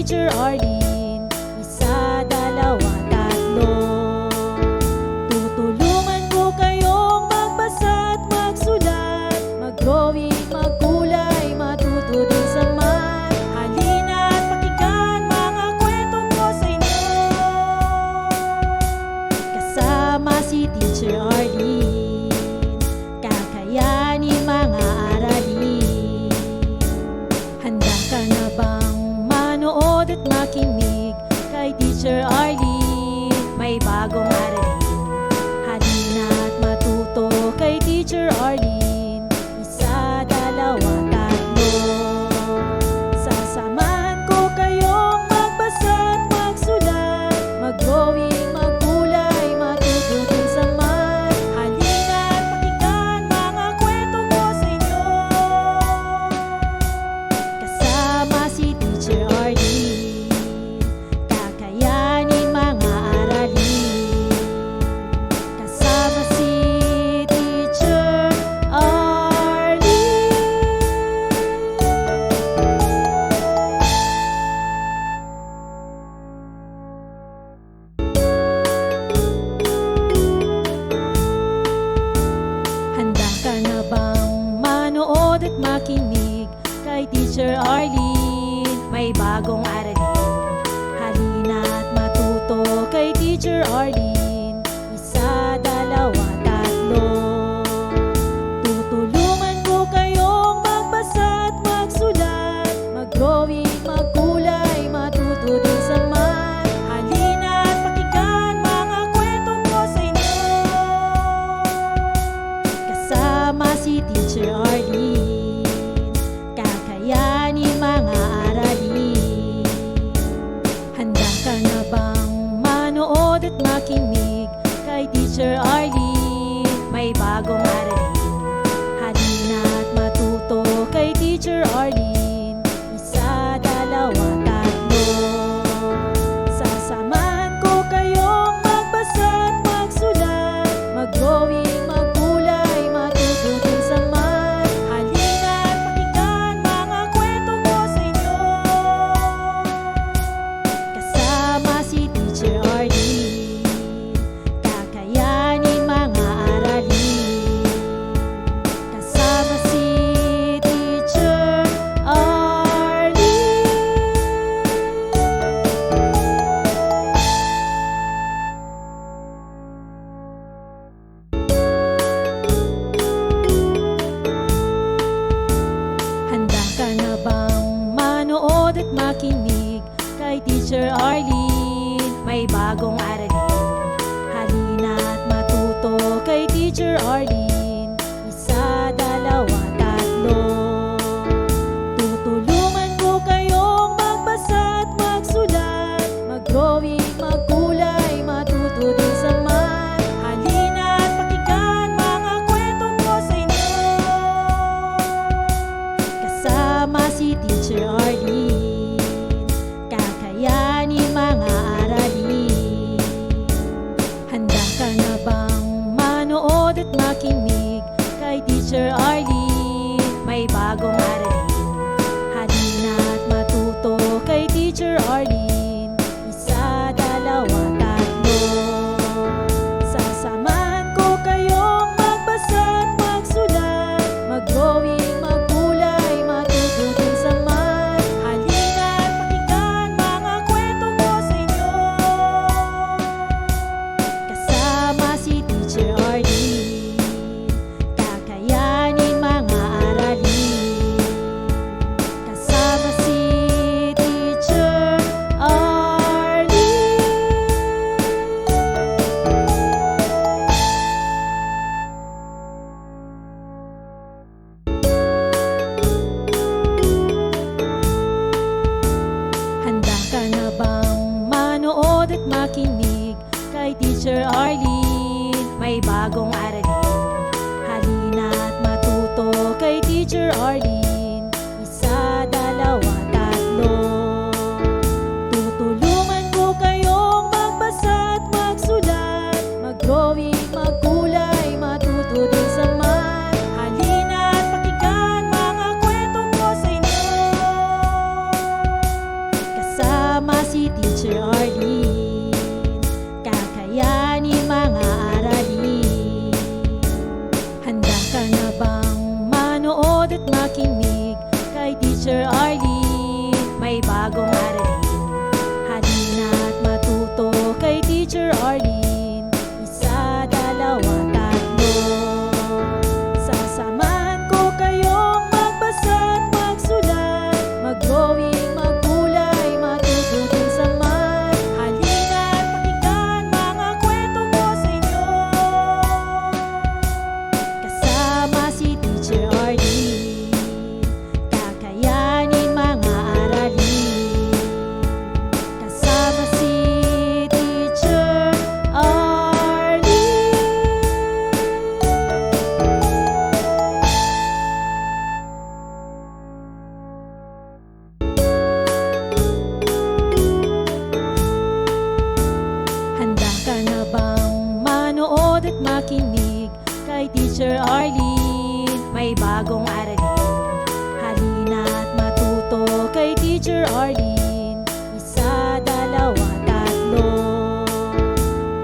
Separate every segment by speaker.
Speaker 1: Teacher Arlene. Isa, dalawa, tatlo. Tutulungan ko kayong magbasa at magsulat, mag-drawing, magkulay, matuto din sa math. Halina at pakinggan mga kwento ko sa inyo. Kasama si Teacher Arlene, kakayanin mga aralin. Handa ka na bang manood at makinig kay Teacher Arlene? May bagong aralin. Halina at matuto kay Teacher Arlene. Isa, dalawa, tatlo. Sasamahan ko kayong magbasa at magsulat, mag-drawing, magkulay, matuto din sa math. Halina at pakinggan mga kwento ko sa inyo. Kasama si Teacher Arlene, kakayanin mga aralin. Kasama si Teacher Arlene. Handa ka na bang manood at makinig kay Teacher Arlene? May bagong aralin. Halina at matuto kay Teacher Arlene. Isa, dalawa, tatlo. Tutulungan ko kayong magbasa at magsulat, mag-drawing, magkulay, matuto din sa math. Halina at pakinggan mga kwento ko sa inyo. Kasama si Teacher Arlene, kakayanin mga aralin. Handa ka na bang manood at makinig kay Teacher Arlene? May bagong aralin. Halina at matuto kay Teacher Arlene. Isa, dalawa, tatlo. Sasamahan ko kayong magbasa at magsulat, mag-drawing, magkulay, matuto din sa math. Halina at pakinggan mga kwento ko sa inyo. Kasama si Teacher Arlene, kakayanin mga aralin. Kasama si Teacher Arlene. Handa ka na bang manood at makinig kay Teacher Arlene? May bagong aralin. Halina at matuto kay Teacher Arlene. Isa, dalawa, tatlo. Tutulungan ko kayong magbasa at magsulat, mag-drawing, magkulay, matuto din sa math. Halina at pakinggan mga kwento ko sa inyo. Kasama si Teacher Arlene, kakayanin mga aralin. Handa ka na bang manood at makinig kay Teacher Arlene? May bagong aralin. Halina at matuto kay Teacher Arlene. Isa, dalawa, tatlo. Sasamahan ko kayong magbasa at magsulat, mag-drawing, magkulay, matuto din sa math. Halina at pakinggan mga kwento ko sa inyo. Kasama si Teacher Arlene, kakayanin mga aralin. Kasama si Teacher Arlene. Handa ka na bang manood at makinig kay Teacher Arlene? May bagong aralin. Halina at matuto kay Teacher Arlene. Isa, dalawa, tatlo. Tutulungan ko kayong magbasa at magsulat, mag-drawing, magkulay, matuto din sa math. Halina at pakinggan mga kwento ko sa inyo. Kasama si Teacher Arlene. Kakayanin mga aralin. Handa ka na bang manood at makinig kay Teacher Arlene? May bagong aralin. Halina at matuto kay Teacher Arlene. Isa, dalawa, tatlo. Sasamahan ko kayong magbasa at magsulat, mag-drawing, maggulay, matututin sa math. Halina at pakinggan mga kwento ko sa inyo. Kasama si Teacher Arlene. Kakayanin mga aralin. Kasama si Teacher Arlene. Handa ka na bang manood at makinig kay Teacher Arlene? May bagong aralin. Halina at matuto kay Teacher Arlene. Isa, dalawa, tatlo.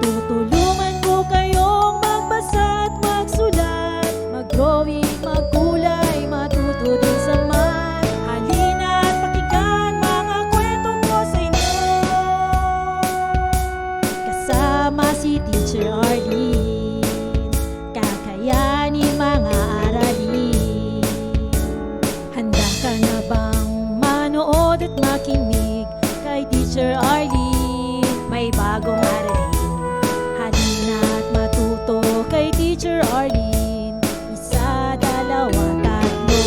Speaker 1: Tutulungan ko kayong magbasa at magsulat, mag-drawing, magkulay, matuto din sa math. Halina at pakinggan mga kwento ko sa inyo. Kasama si Teacher Arlene. Kakayanin mga aralin. Handa ka na bang manood at makinig kay Teacher Arlene? May bagong aralin. Halina at matuto kay Teacher Arlene. Isa, dalawa, tatlo.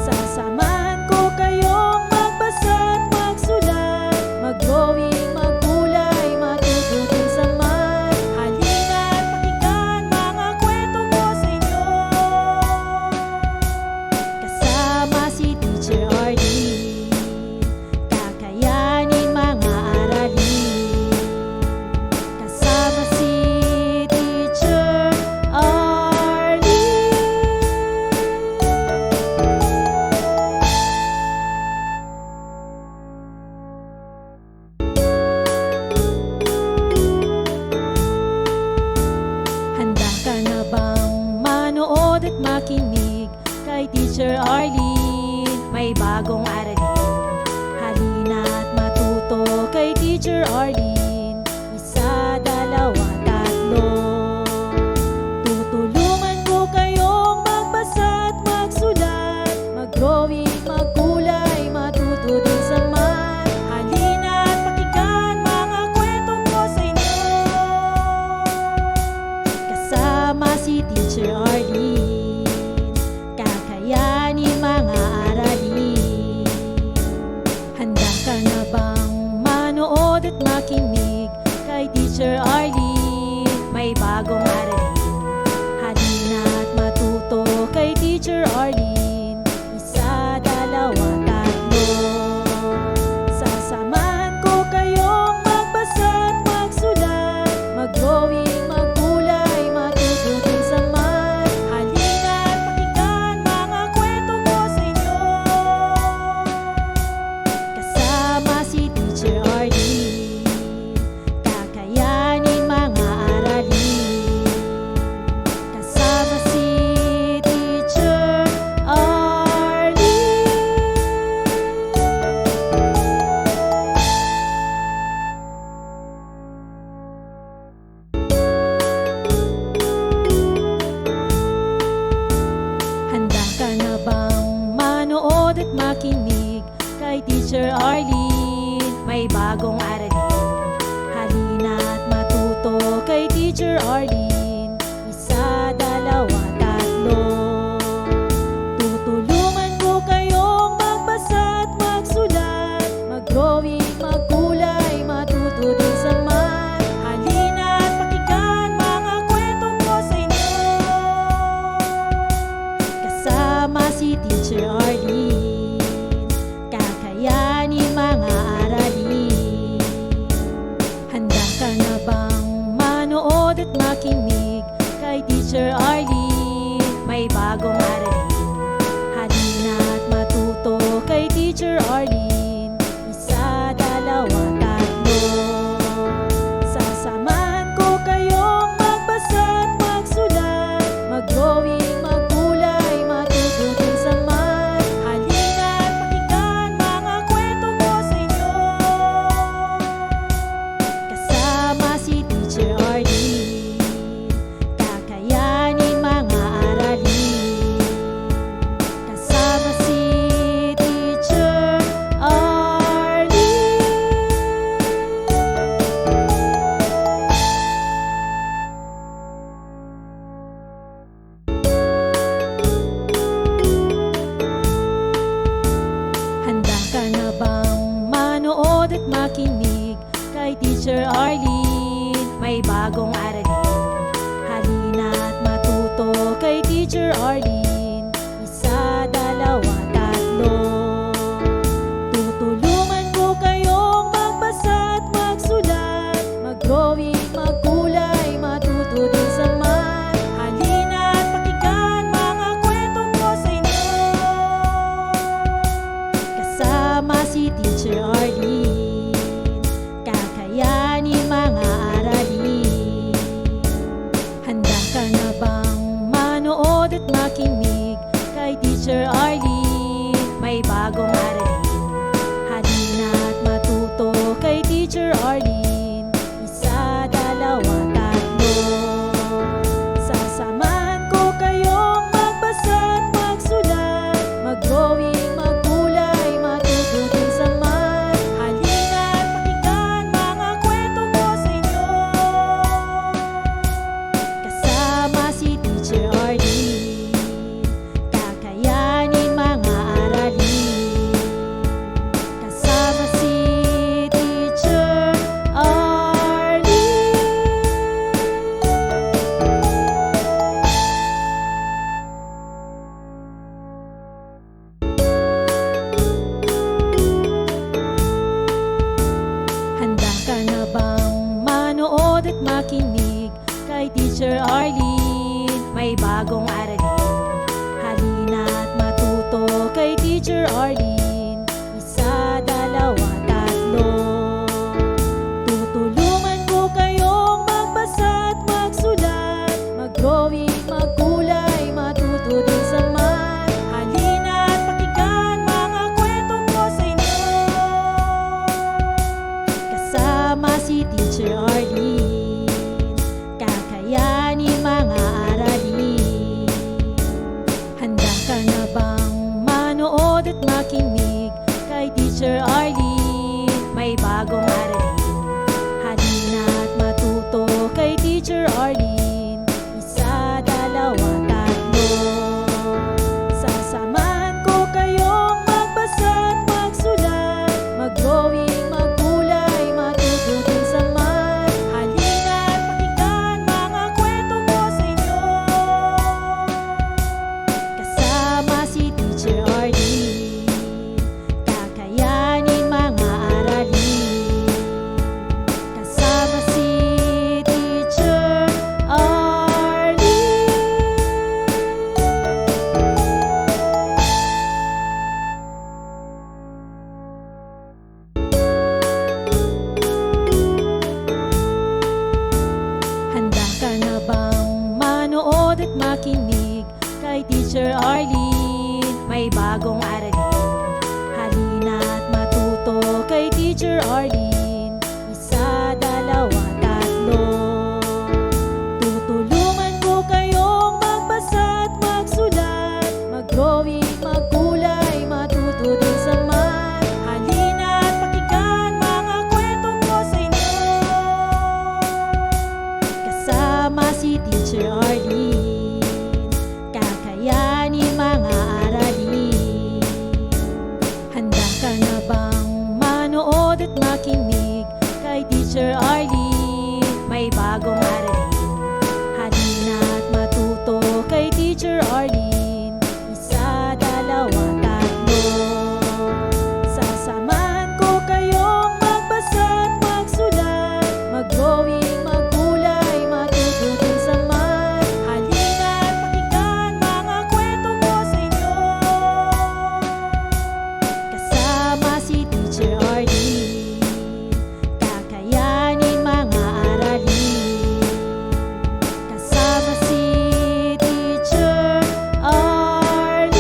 Speaker 1: Sasamahan ko kayong magbasa at magsulat, mag-drawing, magkulay, matututin sa math. Halina at pakinggan mga kwento ko sa inyo. Kasama si Teacher Arlene. Kakayanin mga aralin. Kasama si Teacher Arlene. Handa ka na bang manood at makinig kay Teacher Arlene? May bagong aralin. Halina at matuto kay Teacher Arlene. Isa, dalawa, tatlo. Tutulungan ko kayong magbasa at magsulat, mag-drawing, magkulay, matuto din sa math. Halina at pakinggan mga kwento ko sa inyo. Kasama si Teacher Arlene. Kakayanin mga aralin. Handa ka na bang manood at makinig kay Teacher Arlene? May bagong aralin. Halina at matuto kay Teacher Arlene. Isa, dalawa, tatlo. Sasamahan ko kayong magbasa at magsulat, mag-drawing, magkulay, matututin sa math. Halina at pakinggan mga kwento ko sa inyo. Kasama si Teacher Arlene. Kakayanin mga aralin. Kasama si Teacher Arlene. Handa ka na bang manood at makinig kay Teacher Arlene? May bagong aralin. Halina at matuto kay Teacher Arlene. Isa, dalawa, tatlo. Tutulungan ko kayong magbasa at magsulat, mag-drawing, magkulay, matuto din sa math. Halina at pakinggan mga kwento ko sa inyo. Kasama si Teacher Arlene. Kakayanin mga aralin. Handa ka na bang manood at makinig kay Teacher Arlene? May bagong aralin. Halina at matuto kay Teacher Arlene. Isa, dalawa, makinig kay Teacher Arlene. May bagong aralin, halina't matuto kay Teacher Arlene. Isa, dalawa, tatlo. Tutulungan ko kayong magbasa at magsulat, mag-drawing, magkulay, matuto din sa math. Halina't pakinggan mga kwento ko sa inyo, kasama si Teacher Arlene. Kakayanin mga aralin. Handa ka na bang manood at makinig kay Teacher Arlene? May bagong aralin, halina't matuto kay Teacher Arlene. Isa, dalawa, tatlo. Sasamahan ko kayong magbasa at magsulat, mag-drawing, magkulay, matuto din sa math. Halina't pakinggan mga kwento ko sa inyo, kasama si Teacher Arlene. Kakayanin mga aralin, kasama si Teacher Arlene. Handa ka na bang manood at makinig kay Teacher Arlene? May bagong aralin, halina't matuto kay Teacher Arlene. Isa, dalawa, tatlo. Tutulungan ko kayong magbasa at magsulat, mag-drawing, magkulay, matuto din sa math. Halina't pakinggan mga kwento ko sa inyo, kasama si Teacher Arlene. Kakayanin mga aralin. Handa ka na bang manood at makinig kay Teacher Arlene? May bagong aralin, halina't matuto kay Teacher Arlene. Isa, dalawa, tatlo. Sasamahan ko kayong magbasa at magsulat, mag-drawing, magkulay, matuto din sa math. Halina't pakinggan mga kwento ko sa inyo, kasama si Teacher Arlene. Kakayanin mga aralin, kasama si Teacher Arlene. Handa ka na bang manood at makinig kay Teacher Arlene? May bagong aralin, halina't matuto kay Teacher Arlene. Isa, dalawa, tatlo. Tutulungan ko kayong magbasa at magsulat, mag-drawing, magkulay, matuto din sa math. Halina't pakinggan mga kwento ko sa inyo, kasama si Teacher Arlene. Kakayanin mga aralin. Handa ka na bang manood at makinig kay Teacher Arlene? May bagong aralin, halina't matuto kay Teacher Arlene. Isa, dalawa, tatlo. Sasamahan ko kayong magbasa at magsulat, mag-drawing, magkulay, matuto din sa math. Halina't pakinggan mga kwento ko sa inyo, kasama si Teacher Arlene. Kakayanin mga aralin, kasama si Teacher Arlene.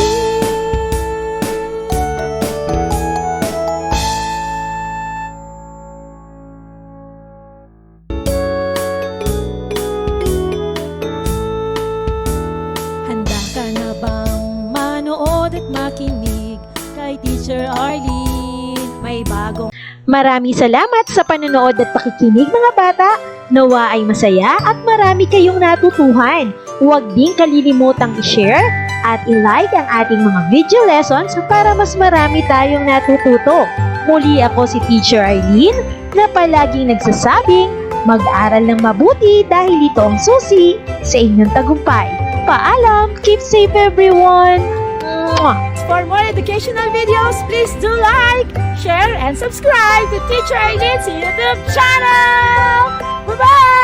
Speaker 1: Handa ka na bang manood at makinig kay Teacher Arlene? May bagong
Speaker 2: Maraming salamat sa panonood at pakikinig mga bata. Nawa ay masaya at marami kayong natutuhan. Huwag ding kalilimutang i-share, at i-like ang ating mga video lessons para mas marami tayong natututo. Muli ako si Teacher Arlene na palaging nagsasabing mag-aral ng mabuti dahil ito ang susi sa inyong tagumpay. Paalam! Keep safe everyone! Mwah!
Speaker 1: For more educational videos, please do like, share, and subscribe to Teacher Arlene's YouTube channel! Bye-bye!